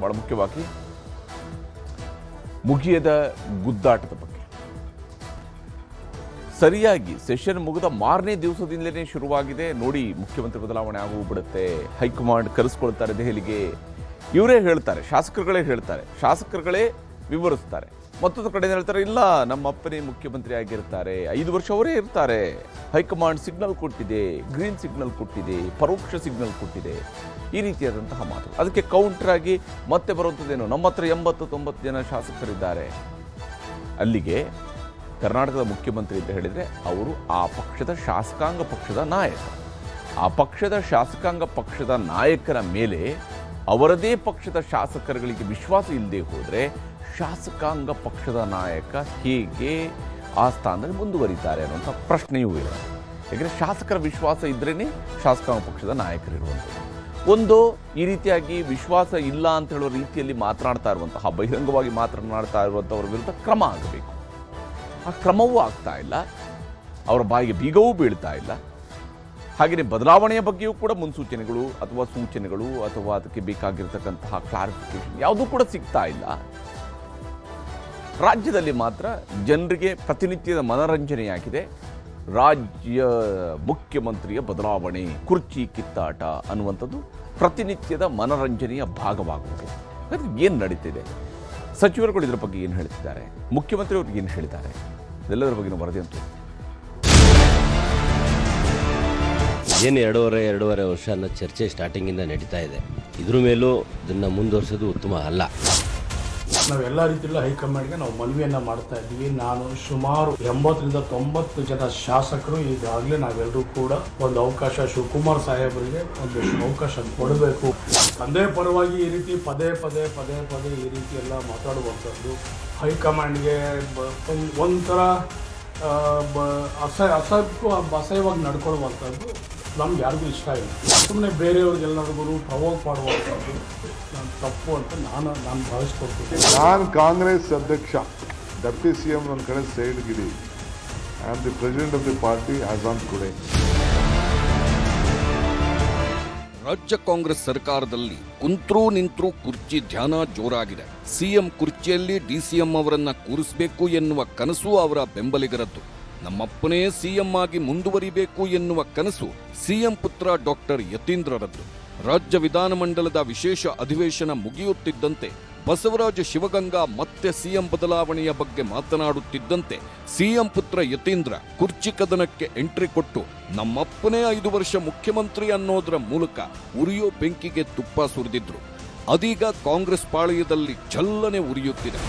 ಬಹಳ ಮುಖ್ಯವಾಗಿ ಮುಗಿಯದ ಗುದ್ದಾಟದ ಬಗ್ಗೆ. ಸರಿಯಾಗಿ ಸೆಷನ್ ಮುಗಿದ ಮಾರನೇ ದಿವಸದಿಂದಲೇ ಶುರುವಾಗಿದೆ. ನೋಡಿ, ಮುಖ್ಯಮಂತ್ರಿ ಬದಲಾವಣೆ ಬಿಡುತ್ತೆ, ಹೈಕಮಾಂಡ್ ಕರೆಸ್ಕೊಳ್ತಾರೆ ದೆಹಲಿಗೆ. ಇವರೇ ಹೇಳ್ತಾರೆ, ಶಾಸಕರುಗಳೇ ವಿವರಿಸ್ತಾರೆ. ಮತ್ತೊಂದು ಕಡೆ ಹೇಳ್ತಾರೆ, ಇಲ್ಲ ನಮ್ಮ ಅಪ್ಪನೇ ಮುಖ್ಯಮಂತ್ರಿ ಆಗಿರ್ತಾರೆ, 5 ವರ್ಷ ಅವರೇ ಇರ್ತಾರೆ, ಹೈಕಮಾಂಡ್ ಸಿಗ್ನಲ್ ಕೊಟ್ಟಿದೆ, ಗ್ರೀನ್ ಸಿಗ್ನಲ್ ಕೊಟ್ಟಿದೆ, ಪರೋಕ್ಷ ಸಿಗ್ನಲ್ ಕೊಟ್ಟಿದೆ, ಈ ರೀತಿಯಾದಂತಹ ಮಾತು. ಅದಕ್ಕೆ ಕೌಂಟರ್ ಆಗಿ ಮತ್ತೆ ಬರುವಂಥದ್ದೇನು, ನಮ್ಮ ಹತ್ರ 80-90 ಜನ ಶಾಸಕರಿದ್ದಾರೆ. ಅಲ್ಲಿಗೆ ಕರ್ನಾಟಕದ ಮುಖ್ಯಮಂತ್ರಿ ಅಂತ ಹೇಳಿದರೆ ಅವರು ಆ ಪಕ್ಷದ ಶಾಸಕಾಂಗ ಪಕ್ಷದ ನಾಯಕ. ಆ ಪಕ್ಷದ ಶಾಸಕಾಂಗ ಪಕ್ಷದ ನಾಯಕರ ಮೇಲೆ ಅವರದೇ ಪಕ್ಷದ ಶಾಸಕರುಗಳಿಗೆ ವಿಶ್ವಾಸ ಇಲ್ಲದೆ ಹೋದರೆ ಶಾಸಕಾಂಗ ಪಕ್ಷದ ನಾಯಕ ಹೇಗೆ ಆ ಸ್ಥಾನದಲ್ಲಿ ಮುಂದುವರಿತಾರೆ ಅನ್ನುವಂಥ ಪ್ರಶ್ನೆಯೂ ಇಲ್ಲ. ಯಾಕೆಂದರೆ ಶಾಸಕರ ವಿಶ್ವಾಸ ಇದ್ರೇ ಶಾಸಕಾಂಗ ಪಕ್ಷದ ನಾಯಕರಿರುವಂಥದ್ದು. ಒಂದು ಈ ರೀತಿಯಾಗಿ ವಿಶ್ವಾಸ ಇಲ್ಲ ಅಂತ ಹೇಳೋ ರೀತಿಯಲ್ಲಿ ಮಾತನಾಡ್ತಾ ಇರುವಂತಹ, ಬಹಿರಂಗವಾಗಿ ಮಾತನಾಡ್ತಾ ಇರುವಂಥವ್ರ ವಿರುದ್ಧ ಕ್ರಮ ಆಗಬೇಕು. ಆ ಕ್ರಮವೂ ಆಗ್ತಾ ಇಲ್ಲ, ಅವರ ಬಾಯಿಗೆ ಬೀಗವೂ ಬೀಳ್ತಾ ಇಲ್ಲ. ಹಾಗೆಯೇ ಬದಲಾವಣೆಯ ಬಗ್ಗೆಯೂ ಕೂಡ ಮುನ್ಸೂಚನೆಗಳು ಅಥವಾ ಸೂಚನೆಗಳು ಅಥವಾ ಅದಕ್ಕೆ ಬೇಕಾಗಿರ್ತಕ್ಕಂತಹ ಕ್ಲಾರಿಫಿಕೇಶನ್ ಯಾವುದೂ ಕೂಡ ಸಿಗ್ತಾ ಇಲ್ಲ. ರಾಜ್ಯದಲ್ಲಿ ಮಾತ್ರ ಜನರಿಗೆ ಪ್ರತಿನಿತ್ಯದ ಮನರಂಜನೆಯಾಗಿದೆ ರಾಜ್ಯ ಮುಖ್ಯಮಂತ್ರಿಯ ಬದಲಾವಣೆ, ಕುರ್ಚಿ ಕಿತ್ತಾಟ ಅನ್ನುವಂಥದ್ದು ಪ್ರತಿನಿತ್ಯದ ಮನರಂಜನೆಯ ಭಾಗವಾಗುವುದು. ಅದು ಏನು ನಡೀತಿದೆ, ಸಚಿವರುಗಳು ಇದರ ಬಗ್ಗೆ ಏನು ಹೇಳ್ತಿದ್ದಾರೆ, ಮುಖ್ಯಮಂತ್ರಿಯವರು ಏನು ಹೇಳಿದ್ದಾರೆ, ಇದೆಲ್ಲದರ ಬಗ್ಗೆ ವರದಿ ಅಂತೂ ಏನು ಎರಡೂವರೆ ವರ್ಷ ಅನ್ನೋ ಚರ್ಚೆ ಸ್ಟಾರ್ಟಿಂಗಿಂದ ನಡೀತಾ ಇದೆ. ಇದ್ರ ಮೇಲೂ ಇದನ್ನು ಮುಂದುವರಿಸೋದು ಉತ್ತಮ ಅಲ್ಲ. ನಾವೆಲ್ಲ ರೀತಿಯಲ್ಲೂ ಹೈಕಮಾಂಡ್ಗೆ ನಾವು ಮನವಿಯನ್ನು ಮಾಡ್ತಾ ಇದ್ದೀವಿ. ನಾನು ಸುಮಾರು 80-90 ಜನ ಶಾಸಕರು ಈಗಾಗಲೇ ನಾವೆಲ್ಲರೂ ಕೂಡ ಒಂದು ಅವಕಾಶ, ಶಿವಕುಮಾರ್ ಸಾಹೇಬರಿಗೆ ಒಂದು ಅವಕಾಶ ಕೊಡಬೇಕು. ತಂದೆ ಪರವಾಗಿ ಈ ರೀತಿ ಪದೇ ಪದೇ ಈ ರೀತಿ ಎಲ್ಲ ಮಾತಾಡುವಂಥದ್ದು ಹೈಕಮಾಂಡ್ಗೆ ಒಂಥರ ಅಸಹ್ಯವಾಗಿ ನಡ್ಕೊಳ್ಳುವಂಥದ್ದು ನಮ್ಗೆ ಯಾರಿಗೂ ಇಷ್ಟ ಇಲ್ಲ. ಸುಮ್ಮನೆ ಬೇರೆಯವ್ರಿಗೆಲ್ಲರಿಗೂ ಪ್ರವೋಕ್ ಮಾಡುವಂಥದ್ದು ನಾನು ತಪ್ಪು ಅಂತ ನಾನು ಭಾವಿಸ್ಕೊಡ್ತೀನಿ. ನಾನು ಕಾಂಗ್ರೆಸ್ ಅಧ್ಯಕ್ಷ, ಡೆಪ್ಟಿ CM ನನ್ನ ಕಡೆ ಸೈಡ್ಗಿಡಿ. I am the president of the party as on today. ರಾಜ್ಯ ಕಾಂಗ್ರೆಸ್ ಸರ್ಕಾರದಲ್ಲಿ ಕುಂತ್ರೂ ನಿಂತ್ರೂ ಕುರ್ಚಿ ಧ್ಯಾನ ಜೋರಾಗಿದೆ. ಸಿಎಂ ಕುರ್ಚಿಯಲ್ಲಿ DCM ಅವರನ್ನ ಕೂರಿಸಬೇಕು ಎನ್ನುವ ಕನಸು ಅವರ ಬೆಂಬಲಿಗರದ್ದು. ನಮ್ಮಪ್ಪನೇ ಸಿಎಂ ಆಗಿ ಮುಂದುವರಿಬೇಕು ಎನ್ನುವ ಕನಸು ಸಿಎಂ ಪುತ್ರ ಡಾಕ್ಟರ್ ಯತೀಂದ್ರರದ್ದು. ರಾಜ್ಯ ವಿಧಾನಮಂಡಲದ ವಿಶೇಷ ಅಧಿವೇಶನ ಮುಗಿಯುತ್ತಿದ್ದಂತೆ ಬಸವರಾಜ ಶಿವಗಂಗಾ ಮತ್ತೆ ಸಿಎಂ ಬದಲಾವಣೆಯ ಬಗ್ಗೆ ಮಾತನಾಡುತ್ತಿದ್ದಂತೆ ಸಿಎಂ ಪುತ್ರ ಯತೀಂದ್ರ ಕುರ್ಚಿ ಕದನಕ್ಕೆ ಎಂಟ್ರಿ ಕೊಟ್ಟು ನಮ್ಮಪ್ಪನೇ 5 ವರ್ಷ ಮುಖ್ಯಮಂತ್ರಿ ಅನ್ನೋದರ ಮೂಲಕ ಉರಿಯೋ ಬೆಂಕಿಗೆ ತುಪ್ಪ ಸುರಿದಿದ್ರು. ಅದೀಗ ಕಾಂಗ್ರೆಸ್ ಪಾಳೆಯದಲ್ಲಿ ಛಲ್ಲನೆ ಉರಿಯುತ್ತಿದೆ.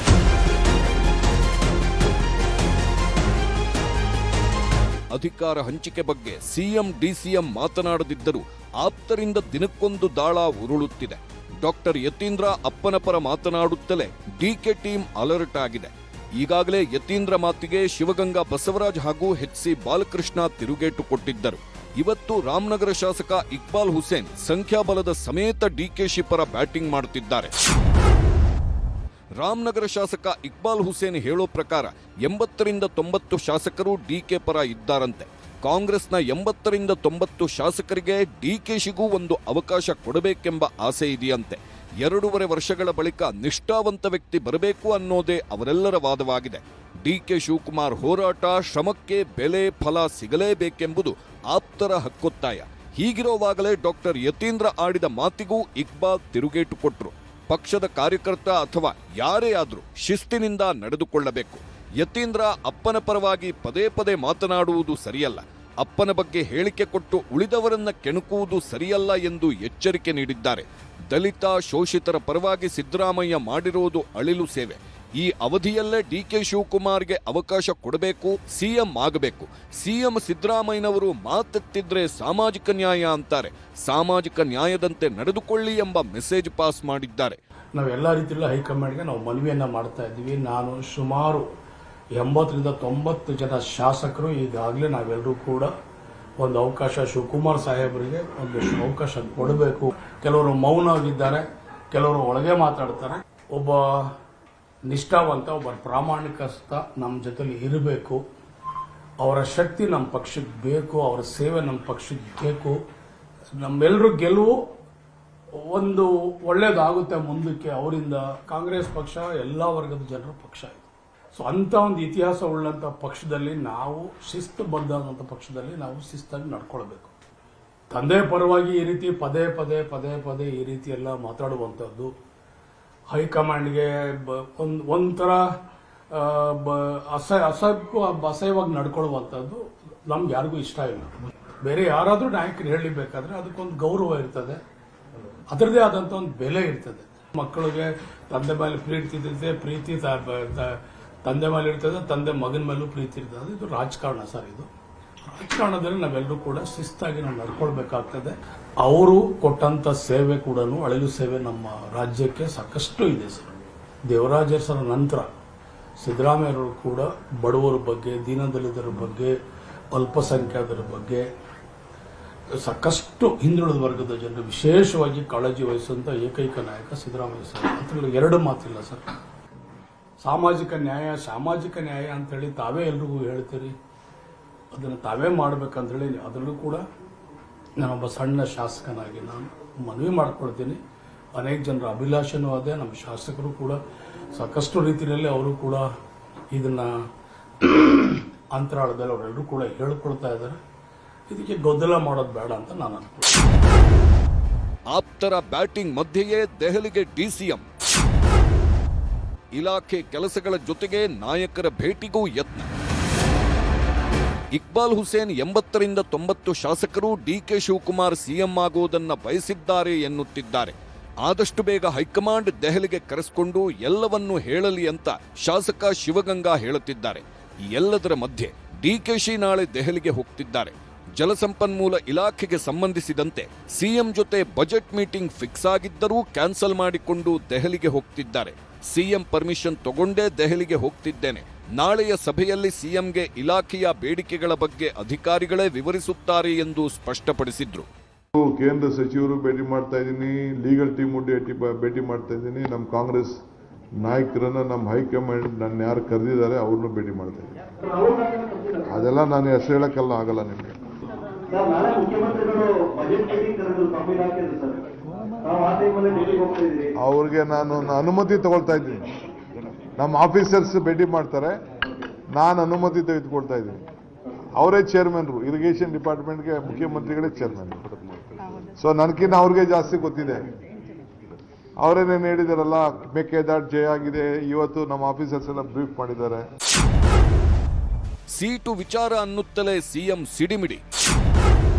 ಅಧಿಕಾರ ಹಂಚಿಕೆ ಬಗ್ಗೆ ಸಿಎಂ DCM ಮಾತನಾಡದಿದ್ದರೂ ಆಪ್ತರಿಂದ ದಿನಕ್ಕೊಂದು ದಾಳ ಉರುಳುತ್ತಿದೆ. ಡಾಕ್ಟರ್ ಯತೀಂದ್ರ ಅಪ್ಪನ ಪರ ಮಾತನಾಡುತ್ತಲೇ DK ಟೀಮ್ ಅಲರ್ಟ್ ಆಗಿದೆ. ಈಗಾಗಲೇ ಯತೀಂದ್ರ ಮಾತಿಗೆ ಶಿವಗಂಗಾ ಬಸವರಾಜ್ ಹಾಗೂ HC ಬಾಲಕೃಷ್ಣ ತಿರುಗೇಟು ಕೊಟ್ಟಿದ್ದರು. ಇವತ್ತು ರಾಮನಗರ ಶಾಸಕ ಇಕ್ಬಾಲ್ ಹುಸೇನ್ ಸಂಖ್ಯಾಬಲದ ಸಮೇತ DKಶಿ ಪರ ಬ್ಯಾಟಿಂಗ್ ಮಾಡುತ್ತಿದ್ದಾರೆ. ರಾಮನಗರ ಶಾಸಕ ಇಕ್ಬಾಲ್ ಹುಸೇನ್ ಹೇಳೋ ಪ್ರಕಾರ 80-90 ಶಾಸಕರು DK ಪರ ಇದ್ದಾರಂತೆ. ಕಾಂಗ್ರೆಸ್ನ 80-90 ಶಾಸಕರಿಗೆ DKಶಿಗೂ ಒಂದು ಅವಕಾಶ ಕೊಡಬೇಕೆಂಬ ಆಸೆ ಇದೆಯಂತೆ. 2.5 ವರ್ಷಗಳ ಬಳಿಕ ನಿಷ್ಠಾವಂತ ವ್ಯಕ್ತಿ ಬರಬೇಕು ಅನ್ನೋದೇ ಅವರೆಲ್ಲರ ವಾದವಾಗಿದೆ. DK ಶಿವಕುಮಾರ್ ಹೋರಾಟ, ಶ್ರಮಕ್ಕೆ ಬೆಲೆ ಫಲ ಸಿಗಲೇಬೇಕೆಂಬುದು ಆಪ್ತರ ಹಕ್ಕೊತ್ತಾಯ. ಹೀಗಿರುವಾಗಲೇ ಡಾಕ್ಟರ್ ಯತೀಂದ್ರ ಆಡಿದ ಮಾತಿಗೂ ಇಕ್ಬಾಲ್ ತಿರುಗೇಟು ಕೊಟ್ಟರು. ಪಕ್ಷದ ಕಾರ್ಯಕರ್ತ ಅಥವಾ ಯಾರೇ ಆದರೂ ಶಿಸ್ತಿನಿಂದ ನಡೆದುಕೊಳ್ಳಬೇಕು. ಯತೀಂದ್ರ ಅಪ್ಪನ ಪರವಾಗಿ ಪದೇ ಮಾತನಾಡುವುದು ಸರಿಯಲ್ಲ. ಅಪ್ಪನ ಬಗ್ಗೆ ಹೇಳಿಕೆ ಕೊಟ್ಟು ಉಳಿದವರನ್ನ ಕೆಣಕುವುದು ಸರಿಯಲ್ಲ ಎಂದು ಎಚ್ಚರಿಕೆ ನೀಡಿದ್ದಾರೆ. ದಲಿತ ಶೋಷಿತರ ಪರವಾಗಿ ಸಿದ್ದರಾಮಯ್ಯ ಮಾಡಿರುವುದು ಅಳಿಲು ಸೇವೆ. ಈ ಅವಧಿಯಲ್ಲೇ DK ಶಿವಕುಮಾರ್ಗೆ ಅವಕಾಶ ಕೊಡಬೇಕು, ಸಿಎಂ ಆಗಬೇಕು. ಸಿಎಂ ಸಿದ್ದರಾಮಯ್ಯನವರು ಮಾತೆತ್ತಿದ್ರೆ ಸಾಮಾಜಿಕ ನ್ಯಾಯ ಅಂತಾರೆ. ಸಾಮಾಜಿಕ ನ್ಯಾಯದಂತೆ ನಡೆದುಕೊಳ್ಳಿ ಎಂಬ ಮೆಸೇಜ್ ಪಾಸ್ ಮಾಡಿದ್ದಾರೆ. ನಾವೆಲ್ಲ ರೀತಿಯಲ್ಲೂ ಹೈಕಮಾಂಡ್ಗೆ ನಾವು ಮನವಿಯನ್ನು ಮಾಡ್ತಾ ಇದ್ದೀವಿ. ನಾನು ಸುಮಾರು 80-90 ಜನ ಶಾಸಕರು ಈಗಾಗಲೇ ನಾವೆಲ್ಲರೂ ಕೂಡ ಒಂದು ಅವಕಾಶ, ಶಿವಕುಮಾರ್ ಸಾಹೇಬರಿಗೆ ಒಂದು ಅವಕಾಶ ಕೊಡಬೇಕು. ಕೆಲವರು ಮೌನವಾಗಿದ್ದಾರೆ, ಕೆಲವರು ಒಳಗೆ ಮಾತಾಡ್ತಾರೆ. ಒಬ್ಬ ನಿಷ್ಠಾವಂತ, ಒಬ್ಬ ಪ್ರಾಮಾಣಿಕಸ್ಥ ನಮ್ಮ ಜೊತೆಲಿ ಇರಬೇಕು. ಅವರ ಶಕ್ತಿ ನಮ್ಮ ಪಕ್ಷಕ್ಕೆ ಬೇಕು, ಅವರ ಸೇವೆ ನಮ್ಮ ಪಕ್ಷಕ್ಕೆ ಬೇಕು. ನಮ್ಮೆಲ್ಲರೂ ಗೆಲುವು ಒಂದು ಒಳ್ಳೇದಾಗುತ್ತೆ ಮುಂದಕ್ಕೆ ಅವರಿಂದ. ಕಾಂಗ್ರೆಸ್ ಪಕ್ಷ ಎಲ್ಲ ವರ್ಗದ ಜನರ ಪಕ್ಷ ಇದೆ. ಸೊ ಅಂಥ ಒಂದು ಇತಿಹಾಸ ಉಳ್ಳಂಥ ಪಕ್ಷದಲ್ಲಿ ನಾವು ಶಿಸ್ತುಬದ್ಧವಾದಂಥ ಪಕ್ಷದಲ್ಲಿ ನಾವು ಶಿಸ್ತಾಗಿ ನಡ್ಕೊಳ್ಬೇಕು. ತಂದೆ ಪರವಾಗಿ ಈ ರೀತಿ ಪದೇ ಪದೇ ಈ ರೀತಿ ಎಲ್ಲ ಮಾತಾಡುವಂಥದ್ದು, ಹೈಕಮಾಂಡ್ಗೆ ಒಂಥರ ಅಸಹ್ಯವಾಗಿ ನಡ್ಕೊಳ್ಳುವಂಥದ್ದು ನಮ್ಗೆ ಯಾರಿಗೂ ಇಷ್ಟ ಇಲ್ಲ. ಬೇರೆ ಯಾರಾದರೂ ನಾಯಕರು ಹೇಳಬೇಕಾದ್ರೆ ಅದಕ್ಕೊಂದು ಗೌರವ ಇರ್ತದೆ, ಅದರದೇ ಆದಂಥ ಒಂದು ಬೆಲೆ ಇರ್ತದೆ. ಮಕ್ಕಳಿಗೆ ತಂದೆ ಮೇಲೆ ಪ್ರೀತಿ ಇರ್ತದೆ, ಪ್ರೀತಿ ತಂದೆ ಮೇಲೆ ಇರ್ತದೆ, ತಂದೆ ಮಗನ ಮೇಲೂ ಪ್ರೀತಿ ಇರ್ತದೆ. ಇದು ರಾಜಕಾರಣ ಸರ್. ಇದು ರಾಜಕಾರಣದಲ್ಲಿ ನಾವೆಲ್ಲರೂ ಕೂಡ ಶಿಸ್ತಾಗಿ ನಾವು ನಡ್ಕೊಳ್ಬೇಕಾಗ್ತದೆ. ಅವರು ಕೊಟ್ಟಂತ ಸೇವೆ ಕೂಡ, ಅಳಿಲು ಸೇವೆ ನಮ್ಮ ರಾಜ್ಯಕ್ಕೆ ಸಾಕಷ್ಟು ಇದೆ ಸರ್. ದೇವರಾಜ ಅರಸರ ನಂತರ ಸಿದ್ದರಾಮಯ್ಯವರು ಕೂಡ ಬಡವರ ಬಗ್ಗೆ, ದೀನದಲಿತರ ಬಗ್ಗೆ, ಅಲ್ಪಸಂಖ್ಯಾತರ ಬಗ್ಗೆ, ಸಾಕಷ್ಟು ಹಿಂದುಳಿದ ವರ್ಗದ ಜನರು ವಿಶೇಷವಾಗಿ ಕಾಳಜಿ ವಹಿಸುವಂಥ ಏಕೈಕ ನಾಯಕ ಸಿದ್ದರಾಮಯ್ಯ ಸರ್. ಅದರಲ್ಲಿ ಎರಡು ಮಾತಿಲ್ಲ ಸರ್. ಸಾಮಾಜಿಕ ನ್ಯಾಯ ಅಂತೇಳಿ ತಾವೇ ಎಲ್ರಿಗೂ ಹೇಳ್ತೀರಿ, ಅದನ್ನು ತಾವೇ ಮಾಡಬೇಕಂತೇಳಿ ಅದರಲ್ಲೂ ಕೂಡ ನಾನೊಬ್ಬ ಸಣ್ಣ ಶಾಸಕನಾಗಿ ನಾನು ಮನವಿ ಮಾಡ್ಕೊಳ್ತೀನಿ. ಅನೇಕ ಜನರ ಅಭಿಲಾಷೆನೂ ಅದೇ. ನಮ್ಮ ಶಾಸಕರು ಕೂಡ ಸಾಕಷ್ಟು ರೀತಿಯಲ್ಲಿ ಅವರು ಕೂಡ ಇದನ್ನು ಅಂತರಾಳದಲ್ಲಿ ಅವರೆಲ್ಲರೂ ಕೂಡ ಹೇಳ್ಕೊಳ್ತಾ ಇದ್ದಾರೆ. ಇದಕ್ಕೆ ಗೊಂದಲ ಮಾಡೋದು ಬೇಡ ಅಂತ ನಾನು ಅನ್ಕೊಳ್ತೀನಿ. ಆಪ್ತರ ಬ್ಯಾಟಿಂಗ್ ಮಧ್ಯೆಯೇ ದೆಹಲಿಗೆ ಡಿಸಿಎಂ. ಇಲಾಖೆ ಕೆಲಸಗಳ ಜೊತೆಗೆ ನಾಯಕರ ಭೇಟಿಗೂ ಯತ್ನ. ಇಕ್ಬಾಲ್ ಹುಸೇನ್ 80ರಿಂದ 90 ಶಾಸಕರು ಡಿಕೆ ಶಿವಕುಮಾರ್ ಸಿಎಂ ಆಗುವುದನ್ನ ಬಯಸಿದ್ದಾರೆ ಎನ್ನುತ್ತಿದ್ದಾರೆ. ಆದಷ್ಟು ಬೇಗ ಹೈಕಮಾಂಡ್ ದೆಹಲಿಗೆ ಕರೆಸಿಕೊಂಡು ಎಲ್ಲವನ್ನೂ ಹೇಳಲಿ ಅಂತ ಶಾಸಕ ಶಿವಗಂಗಾ ಹೇಳುತ್ತಿದ್ದಾರೆ. ಈ ಎಲ್ಲದರ ಮಧ್ಯೆ ಡಿಕೆಶಿ ನಾಳೆ ದೆಹಲಿಗೆ ಹೋಗ್ತಿದ್ದಾರೆ. ಜಲಸಂಪನ್ಮೂಲ ಇಲಾಖೆಗೆ ಸಂಬಂಧಿಸಿದಂತೆ ಸಿಎಂ ಜೊತೆ ಬಜೆಟ್ ಮೀಟಿಂಗ್ ಫಿಕ್ಸ್ ಆಗಿದ್ದರೂ ಕ್ಯಾನ್ಸಲ್ ಮಾಡಿಕೊಂಡು ದೆಹಲಿಗೆ ಹೋಗ್ತಿದ್ದಾರೆ. ಸಿಎಂ ಪರ್ಮಿಷನ್ ತಗೊಂಡೇ ದೆಹಲಿಗೆ ಹೋಗ್ತಿದ್ದೇನೆ. ನಾಳೆಯ ಸಭೆಯಲ್ಲಿ ಸಿಎಂಗೆ ಇಲಾಖೆಯ ಬೇಡಿಕೆಗಳ ಬಗ್ಗೆ ಅಧಿಕಾರಿಗಳೇ ವಿವರಿಸುತ್ತಾರೆ ಎಂದು ಸ್ಪಷ್ಟಪಡಿಸಿದ್ರು. ಕೇಂದ್ರ ಸಚಿವರು ಭೇಟಿ ಮಾಡ್ತಾ ಇದ್ದೀನಿ, ಲೀಗಲ್ ಟೀಮ್ ಭೇಟಿ ಮಾಡ್ತಾ ಇದ್ದೀನಿ, ನಮ್ಮ ಕಾಂಗ್ರೆಸ್ ನಾಯಕರನ್ನ ನಮ್ಮ ಹೈಕಮಾಂಡ್ ನನ್ನ ಯಾರು ಕರೆದಿದ್ದಾರೆ ಅವ್ರನ್ನೂ ಭೇಟಿ ಮಾಡ್ತಾ ಇದ್ದೀನಿ. ಅದೆಲ್ಲ ನಾನು ಹೆಸರು ಹೇಳಕ್ಕೆಲ್ಲ ಆಗಲ್ಲ ನಿಮಗೆ. ಅವ್ರಿಗೆ ನಾನು ಅನುಮತಿ ತಗೊಳ್ತಾ ಇದ್ದೀನಿ. ನಮ್ಮ ಆಫೀಸರ್ಸ್ ಭೇಟಿ ಮಾಡ್ತಾರೆ, ನಾನು ಅನುಮತಿ ತೆಗೆದುಕೊಳ್ತಾ ಇದ್ದೀನಿ. ಅವರೇ ಚೇರ್ಮನ್ರು, ಇರಿಗೇಷನ್ ಡಿಪಾರ್ಟ್ಮೆಂಟ್ಗೆ ಮುಖ್ಯಮಂತ್ರಿಗಳೇ ಚೇರ್ಮನ್. ಸೊ ನನಗಿನ್ನ ಅವ್ರಿಗೆ ಜಾಸ್ತಿ ಗೊತ್ತಿದೆ. ಅವರೇನೇನು ಹೇಳಿದಾರಲ್ಲ, ಮೇಕೆದಾಟು ಜಯ ಆಗಿದೆ, ಇವತ್ತು ನಮ್ಮ ಆಫೀಸರ್ಸ್ ಎಲ್ಲ ಬ್ರೀಫ್ ಮಾಡಿದ್ದಾರೆ. ಸೀಟು ವಿಚಾರ ಅನ್ನುತ್ತಲೇ ಸಿಎಂ ಸಿಡಿಮಿಡಿ.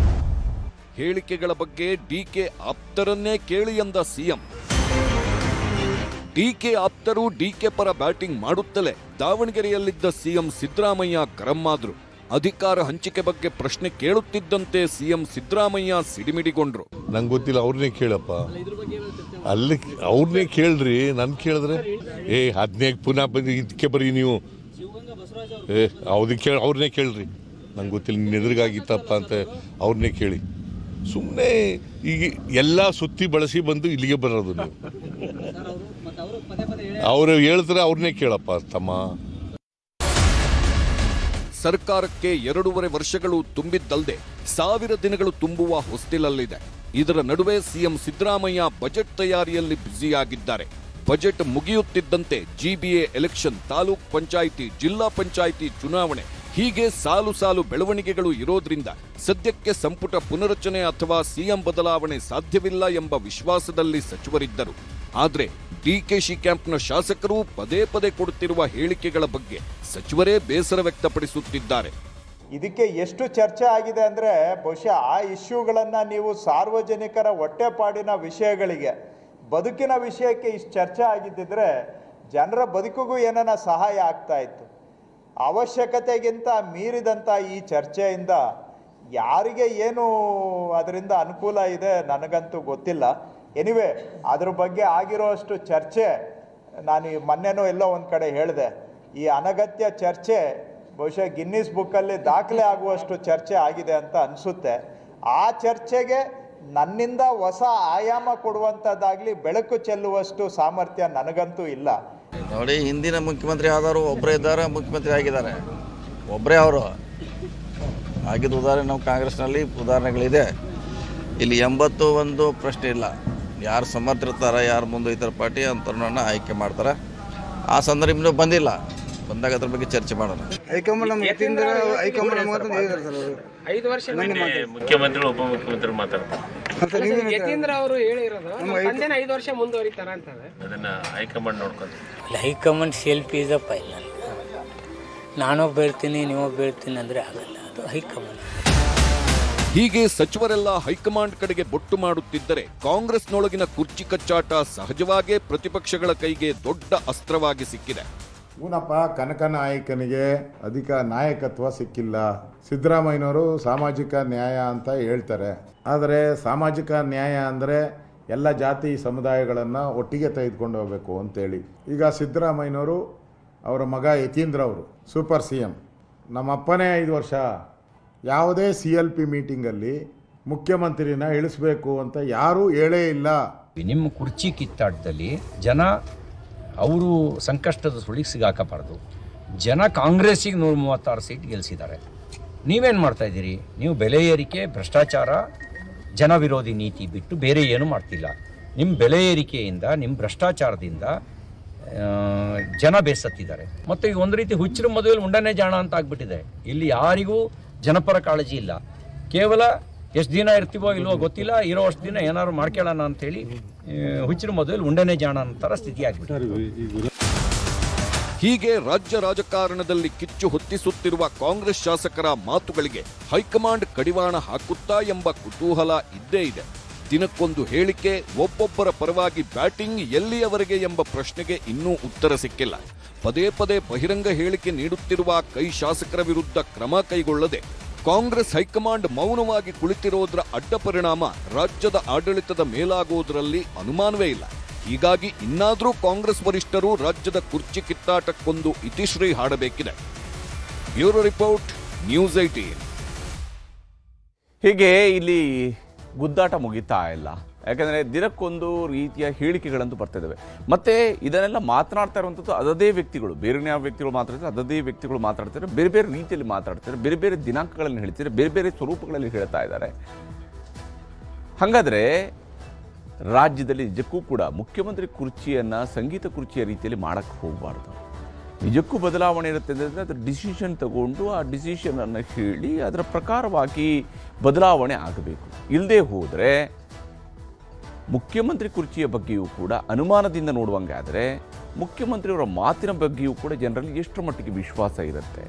ಹೇಳಿಕೆಗಳ ಬಗ್ಗೆ ಡಿಕೆ ಆಪ್ತರನ್ನೇ ಕೇಳಿ ಎಂದ ಸಿಎಂ. ಡಿಕೆ ಆಪ್ತರು ಡಿಕೆ ಪರ ಬ್ಯಾಟಿಂಗ್ ಮಾಡುತ್ತಲೇ ದಾವಣಗೆರೆಯಲ್ಲಿದ್ದ ಸಿಎಂ ಸಿದ್ದರಾಮಯ್ಯ ಗರಂ ಆದ್ರು. ಅಧಿಕಾರ ಹಂಚಿಕೆ ಬಗ್ಗೆ ಪ್ರಶ್ನೆ ಕೇಳುತ್ತಿದ್ದಂತೆ ಸಿಎಂ ಸಿದ್ದರಾಮಯ್ಯ ಸಿಡಿಮಿಡಿಗೊಂಡ್ರು. ನಂಗೆ ಗೊತ್ತಿಲ್ಲ, ಅವ್ರನ್ನೇ ಕೇಳಪ್ಪ. ಅಲ್ಲಿ ಅವ್ರನ್ನೇ ಕೇಳ್ರಿ, ನನ್ ಕೇಳಿದ್ರೆ ಹದಿನೇಗೆ ಪುನಃ ಬಂದು ಇದಕ್ಕೆ ಬರೀ ನೀವು ಅವ್ರನ್ನೇ ಕೇಳ್ರಿ. ನಂಗೆ ಗೊತ್ತಿಲ್ಲ, ನಿನ್ನ ಎದುರಿಗಾಗಿತ್ತಪ್ಪ ಅಂತ ಅವ್ರನ್ನೇ ಕೇಳಿ. ಸುಮ್ಮನೆ ಈಗ ಎಲ್ಲ ಸುತ್ತಿ ಬಳಸಿ ಬಂದು ಇಲ್ಲಿಗೆ ಬರೋದು ನೀವು. ಅವರು ಹೇಳ್ತಾರೆ, ಅವ್ರನ್ನೇ ಕೇಳಪ್ಪ ತಮ್ಮ. ಸರ್ಕಾರಕ್ಕೆ 2.5 ವರ್ಷಗಳು ತುಂಬಿದ್ದಲ್ಲದೆ 1000 ದಿನಗಳು ತುಂಬುವ ಹೊಸ್ತಿಲಲ್ಲಿದೆ. ಇದರ ನಡುವೆ ಸಿಎಂ ಸಿದ್ದರಾಮಯ್ಯ ಬಜೆಟ್ ತಯಾರಿಯಲ್ಲಿ ಬ್ಯುಸಿಯಾಗಿದ್ದಾರೆ. ಬಜೆಟ್ ಮುಗಿಯುತ್ತಿದ್ದಂತೆ ಜಿಬಿಎ ಎಲೆಕ್ಷನ್, ತಾಲೂಕ್ ಪಂಚಾಯಿತಿ, ಜಿಲ್ಲಾ ಪಂಚಾಯಿತಿ ಚುನಾವಣೆ, ಹೀಗೆ ಸಾಲು ಬೆಳವಣಿಗೆಗಳು ಇರೋದ್ರಿಂದ ಸದ್ಯಕ್ಕೆ ಸಂಪುಟ ಪುನರಚನೆ ಅಥವಾ ಸಿಎಂ ಬದಲಾವಣೆ ಸಾಧ್ಯವಿಲ್ಲ ಎಂಬ ವಿಶ್ವಾಸದಲ್ಲಿ ಸಚಿವರಿದ್ದರು. ಆದರೆ ಡಿಕೆಶಿ ಕ್ಯಾಂಪ್ನ ಶಾಸಕರು ಪದೇ ಕೊಡುತ್ತಿರುವ ಹೇಳಿಕೆಗಳ ಬಗ್ಗೆ ಸಚಿವರೇ ಬೇಸರ ವ್ಯಕ್ತಪಡಿಸುತ್ತಿದ್ದಾರೆ. ಇದಕ್ಕೆ ಎಷ್ಟು ಚರ್ಚೆ ಆಗಿದೆ ಅಂದರೆ, ಬಹುಶಃ ಆ ಇಶ್ಯೂಗಳನ್ನು ನೀವು ಸಾರ್ವಜನಿಕರ ಹೊಟ್ಟೆಪಾಡಿನ ವಿಷಯಗಳಿಗೆ, ಬದುಕಿನ ವಿಷಯಕ್ಕೆ ಇಷ್ಟು ಚರ್ಚೆ ಆಗಿದ್ದಿದ್ರೆ ಜನರ ಬದುಕಿಗೂ ಏನನ್ನ ಸಹಾಯ ಆಗ್ತಾ ಇತ್ತು. ಅವಶ್ಯಕತೆಗಿಂತ ಮೀರಿದಂಥ ಈ ಚರ್ಚೆಯಿಂದ ಯಾರಿಗೆ ಏನು ಅದರಿಂದ ಅನುಕೂಲ ಇದೆ ನನಗಂತೂ ಗೊತ್ತಿಲ್ಲ. ಎನಿವೆ, ಅದ್ರ ಬಗ್ಗೆ ಆಗಿರೋಷ್ಟು ಚರ್ಚೆ ನಾನು ಮೊನ್ನೆನೂ ಎಲ್ಲೋ ಒಂದು ಕಡೆ ಹೇಳಿದೆ, ಈ ಅನಗತ್ಯ ಚರ್ಚೆ ಬಹುಶಃ ಗಿನ್ನಿಸ್ ಬುಕ್ಕಲ್ಲಿ ದಾಖಲೆ ಆಗುವಷ್ಟು ಚರ್ಚೆ ಆಗಿದೆ ಅಂತ ಅನಿಸುತ್ತೆ. ಆ ಚರ್ಚೆಗೆ ನನ್ನಿಂದ ಹೊಸ ಆಯಾಮ ಕೊಡುವಂಥದ್ದಾಗಲಿ ಬೆಳಕು ಚೆಲ್ಲುವಷ್ಟು ಸಾಮರ್ಥ್ಯ ನನಗಂತೂ ಇಲ್ಲ. ನೋಡಿ, ಹಿಂದಿನ ಮುಖ್ಯಮಂತ್ರಿ ಆದವರು ಒಬ್ಬರೇ ಇದ್ದಾರೆ, ಮುಖ್ಯಮಂತ್ರಿ ಆಗಿದ್ದಾರೆ ಒಬ್ಬರೇ. ಅವರು ಆಗಿದ್ದ ಉದಾಹರಣೆ ನಮ್ಮ ಕಾಂಗ್ರೆಸ್ನಲ್ಲಿ ಉದಾಹರಣೆಗಳಿದೆ. ಇಲ್ಲಿ 81 ಪ್ರಶ್ನೆ ಇಲ್ಲ. ಯಾರು ಸಮರ್ಥಿರ್ತಾರೆ, ಯಾರು ಮುಂದೊಯ್ತಾರೆ ಪಾರ್ಟಿ ಅಂಥವ್ರನ್ನ ಆಯ್ಕೆ ಮಾಡ್ತಾರೆ. ಆ ಸಂದರ್ಭ ಇನ್ನೂ ಬಂದಿಲ್ಲ, ಬಂದಾಗ ಅದ್ರ ಬಗ್ಗೆ ಚರ್ಚೆ ಮಾಡೋಣ. ಹೈಕಮಾಂಡ್ ನಮ್ಮ ಹೈಕಮಾಂಡ್ ನಮ್ಗೆ ಹೇಳಿದ್ದಾರೆ ಸರ್ ಅವರು 5 ವರ್ಷ ಮುಖ್ಯಮಂತ್ರಿಗಳು ಉಪಮುಖ್ಯಮಂತ್ರಿ ಮಾತಾಡ್ತಾರೆ. ಯತೀಂದ್ರ ಅವರು ಹೇಳಿರೋದು ತಂದೆನ 5 ವರ್ಷ ಮುಂದುವರಿತಾರ ಅಂತಾರೆ. ಅದನ್ನ ಹೈಕಮಾಂಡ್ ನೋಡ್ಕೊಂಡು ಹೈಕಮಾಂಡ್ ಸೆಲ್ಫ್ ಇದಪ್ಪ ಇಲ್ಲ, ನಾನು ಬೀಳ್ತೀನಿ ನೀವು ಬೀಳ್ತೀನಿ ಅಂದರೆ ಆಗಲ್ಲ, ಅದು ಹೈಕಮಾಂಡ್. ಹೀಗೆ ಸಚಿವರೆಲ್ಲ ಹೈಕಮಾಂಡ್ ಕಡೆಗೆ ಬೊಟ್ಟು ಮಾಡುತ್ತಿದ್ದರೆ ಕಾಂಗ್ರೆಸ್ನೊಳಗಿನ ಕುರ್ಚಿ ಕಚ್ಚಾಟ ಸಹಜವಾಗೇ ಪ್ರತಿಪಕ್ಷಗಳ ಕೈಗೆ ದೊಡ್ಡ ಅಸ್ತ್ರವಾಗಿ ಸಿಕ್ಕಿದೆ. ಊನಪ್ಪ ಕನಕ ನಾಯಕನಿಗೆ ಅಧಿಕ ನಾಯಕತ್ವ ಸಿಕ್ಕಿಲ್ಲ. ಸಿದ್ದರಾಮಯ್ಯನವರು ಸಾಮಾಜಿಕ ನ್ಯಾಯ ಅಂತ ಹೇಳ್ತಾರೆ, ಆದರೆ ಸಾಮಾಜಿಕ ನ್ಯಾಯ ಅಂದರೆ ಎಲ್ಲ ಜಾತಿ ಸಮುದಾಯಗಳನ್ನು ಒಟ್ಟಿಗೆ ತೆಗೆದುಕೊಂಡು ಹೋಗಬೇಕು ಅಂತೇಳಿ. ಈಗ ಸಿದ್ದರಾಮಯ್ಯನವರು ಅವರ ಮಗ ಯತೀಂದ್ರ ಅವರು ಸೂಪರ್ CM, ನಮ್ಮಪ್ಪನೇ 5 ವರ್ಷ ಯಾವುದೇ CLP ಮೀಟಿಂಗಲ್ಲಿ ಮುಖ್ಯಮಂತ್ರಿನ ಇಳಿಸ್ಬೇಕು ಅಂತ ಯಾರೂ ಹೇಳೇ ಇಲ್ಲ. ನಿಮ್ಮ ಕುರ್ಚಿ ಕಿತ್ತಾಟದಲ್ಲಿ ಜನ ಅವರು ಸಂಕಷ್ಟದ ಸುಳಿಗೆ ಸಿಗಾಕಬಾರ್ದು. ಜನ ಕಾಂಗ್ರೆಸ್ಸಿಗೆ 136 ಸೀಟ್ ಗೆಲ್ಲಿಸಿದ್ದಾರೆ. ನೀವೇನು ಮಾಡ್ತಾಯಿದ್ದೀರಿ? ನೀವು ಬೆಲೆ ಏರಿಕೆ, ಭ್ರಷ್ಟಾಚಾರ, ಜನ ವಿರೋಧಿ ನೀತಿ ಬಿಟ್ಟು ಬೇರೆ ಏನೂ ಮಾಡ್ತಿಲ್ಲ. ನಿಮ್ಮ ಬೆಲೆ ಏರಿಕೆಯಿಂದ, ನಿಮ್ಮ ಭ್ರಷ್ಟಾಚಾರದಿಂದ ಜನ ಬೇಸತ್ತಿದ್ದಾರೆ. ಮತ್ತು ಈಗ ಒಂದು ರೀತಿ ಹುಚ್ಚರ ಮದುವೆಯಲ್ಲಿ ಉಂಡನೆ ಜಾಣ ಅಂತ ಆಗ್ಬಿಟ್ಟಿದೆ. ಇಲ್ಲಿ ಯಾರಿಗೂ ಜನಪರ ಕಾಳಜಿ ಇಲ್ಲ. ಕೇವಲ ಎಷ್ಟು ದಿನ ಇರ್ತೀವೋ ಇಲ್ವೋ ಗೊತ್ತಿಲ್ಲ, ಇರೋ ಅಷ್ಟು ದಿನ ಏನಾದ್ರು ಮಾಡ್ಕೊಳ್ಳೋಣ ಅಂಥೇಳಿ ಹುಚ್ಚರ ಮದುವೆಯಲ್ಲಿ ಉಂಡನೆ ಜಾಣ ಅಂತಾರ ಸ್ಥಿತಿ ಆಗ್ಬಿಟ್ಟಿದೆ. ಹೀಗೆ ರಾಜ್ಯ ರಾಜಕಾರಣದಲ್ಲಿ ಕಿಚ್ಚು ಹೊತ್ತಿಸುತ್ತಿರುವ ಕಾಂಗ್ರೆಸ್ ಶಾಸಕರ ಮಾತುಗಳಿಗೆ ಹೈಕಮಾಂಡ್ ಕಡಿವಾಣ ಹಾಕುತ್ತಾ ಎಂಬ ಕುತೂಹಲ ಇದ್ದೇ ಇದೆ. ದಿನಕ್ಕೊಂದು ಹೇಳಿಕೆ, ಒಬ್ಬೊಬ್ಬರ ಪರವಾಗಿ ಬ್ಯಾಟಿಂಗ್ ಎಲ್ಲಿಯವರೆಗೆ ಎಂಬ ಪ್ರಶ್ನೆಗೆ ಇನ್ನೂ ಉತ್ತರ ಸಿಕ್ಕಿಲ್ಲ. ಪದೇ ಪದೇ ಬಹಿರಂಗ ಹೇಳಿಕೆ ನೀಡುತ್ತಿರುವ ಕೈ ಶಾಸಕರ ವಿರುದ್ಧ ಕ್ರಮ ಕೈಗೊಳ್ಳದೆ ಕಾಂಗ್ರೆಸ್ ಹೈಕಮಾಂಡ್ ಮೌನವಾಗಿ ಕುಳಿತಿರೋದ್ರ ಅಡ್ಡ ಪರಿಣಾಮ ರಾಜ್ಯದ ಆಡಳಿತದ ಮೇಲಾಗುವುದರಲ್ಲಿ ಅನುಮಾನವೇ ಇಲ್ಲ. ಹೀಗಾಗಿ ಇನ್ನಾದರೂ ಕಾಂಗ್ರೆಸ್ ವರಿಷ್ಠರು ರಾಜ್ಯದ ಕುರ್ಚಿ ಕಿತ್ತಾಟಕ್ಕೊಂದು ಇತಿಶ್ರೀ ಹಾಡಬೇಕಿದೆ. Bureau report, news 18. ಹೀಗೆ ಇಲ್ಲಿ ಗುದ್ದಾಟ ಮುಗಿತಾ ಇಲ್ಲ. ಯಾಕಂದರೆ ದಿನಕ್ಕೊಂದು ರೀತಿಯ ಹೇಳಿಕೆಗಳಂತೂ ಬರ್ತಿದ್ದಾವೆ. ಮತ್ತು ಇದನ್ನೆಲ್ಲ ಮಾತನಾಡ್ತಾ ಇರುವಂಥದ್ದು ಅದದೇ ವ್ಯಕ್ತಿಗಳು, ಬೇರೆ ಯಾವ ವ್ಯಕ್ತಿಗಳು ಮಾತಾಡ್ತಾರೆ, ಅದದೇ ವ್ಯಕ್ತಿಗಳು ಮಾತಾಡ್ತಾರೆ, ಬೇರೆ ಬೇರೆ ರೀತಿಯಲ್ಲಿ ಮಾತಾಡ್ತಾರೆ, ಬೇರೆ ಬೇರೆ ದಿನಾಂಕಗಳಲ್ಲಿ ಹೇಳ್ತಾರೆ, ಬೇರೆ ಬೇರೆ ಸ್ವರೂಪಗಳಲ್ಲಿ ಹೇಳ್ತಾ ಇದ್ದಾರೆ. ಹಾಗಾದರೆ ರಾಜ್ಯದಲ್ಲಿ ನಿಜಕ್ಕೂ ಕೂಡ ಮುಖ್ಯಮಂತ್ರಿ ಕುರ್ಚಿಯನ್ನು ಸಂಗೀತ ಕುರ್ಚಿಯ ರೀತಿಯಲ್ಲಿ ಮಾಡೋಕ್ಕೆ ಹೋಗಬಾರ್ದು. ನಿಜಕ್ಕೂ ಬದಲಾವಣೆ ಇರುತ್ತೆ ಅಂದರೆ ಅದರ ಡಿಸಿಷನ್ ತಗೊಂಡು ಆ ಡಿಸಿಷನನ್ನು ಹೇಳಿ ಅದರ ಪ್ರಕಾರವಾಗಿ ಬದಲಾವಣೆ ಆಗಬೇಕು. ಇಲ್ಲದೆ ಹೋದರೆ ಮುಖ್ಯಮಂತ್ರಿ ಕುರ್ಚಿಯ ಬಗ್ಗೆಯೂ ಕೂಡ ಅನುಮಾನದಿಂದ ನೋಡುವಂಗೆ ಆದರೆ ಮುಖ್ಯಮಂತ್ರಿಯವರ ಮಾತಿನ ಬಗ್ಗೆಯೂ ಕೂಡ ಜನರಲ್ಲಿ ಎಷ್ಟರ ಮಟ್ಟಿಗೆ ವಿಶ್ವಾಸ ಇರುತ್ತೆ,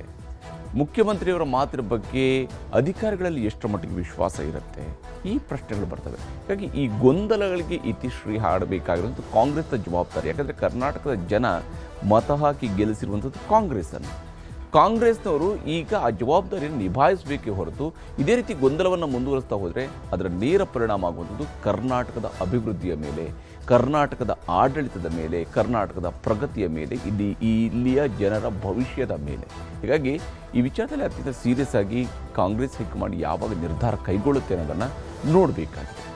ಮುಖ್ಯಮಂತ್ರಿಯವರ ಮಾತಿನ ಬಗ್ಗೆ ಅಧಿಕಾರಿಗಳಲ್ಲಿ ಎಷ್ಟರ ಮಟ್ಟಿಗೆ ವಿಶ್ವಾಸ ಇರುತ್ತೆ, ಈ ಪ್ರಶ್ನೆಗಳು ಬರ್ತವೆ. ಹಾಗಾಗಿ ಈ ಗೊಂದಲಗಳಿಗೆ ಇತಿಶ್ರೀ ಹಾಡಬೇಕಾಗಿರುವಂಥ ಕಾಂಗ್ರೆಸ್ನ ಜವಾಬ್ದಾರಿ. ಯಾಕಂದರೆ ಕರ್ನಾಟಕದ ಜನ ಮತ ಹಾಕಿ ಗೆಲ್ಲಿಸಿರುವಂಥದ್ದು ಕಾಂಗ್ರೆಸ್ಸನ್ನು. ಕಾಂಗ್ರೆಸ್ನವರು ಈಗ ಆ ಜವಾಬ್ದಾರಿಯನ್ನು ನಿಭಾಯಿಸಬೇಕೇ ಹೊರತು ಇದೇ ರೀತಿ ಗೊಂದಲವನ್ನು ಮುಂದುವರಿಸ್ತಾ ಹೋದರೆ ಅದರ ನೇರ ಪರಿಣಾಮ ಆಗುವಂಥದ್ದು ಕರ್ನಾಟಕದ ಅಭಿವೃದ್ಧಿಯ ಮೇಲೆ, ಕರ್ನಾಟಕದ ಆಡಳಿತದ ಮೇಲೆ, ಕರ್ನಾಟಕದ ಪ್ರಗತಿಯ ಮೇಲೆ, ಇಲ್ಲಿಯ ಜನರ ಭವಿಷ್ಯದ ಮೇಲೆ. ಹೀಗಾಗಿ ಈ ವಿಚಾರದಲ್ಲಿ ಅತ್ಯಂತ ಸೀರಿಯಸ್ ಆಗಿ ಕಾಂಗ್ರೆಸ್ ಹೈಕಮಾಂಡ್ ಯಾವಾಗ ನಿರ್ಧಾರ ಕೈಗೊಳ್ಳುತ್ತೆ ಅನ್ನೋದನ್ನು ನೋಡಬೇಕಾಗಿದೆ.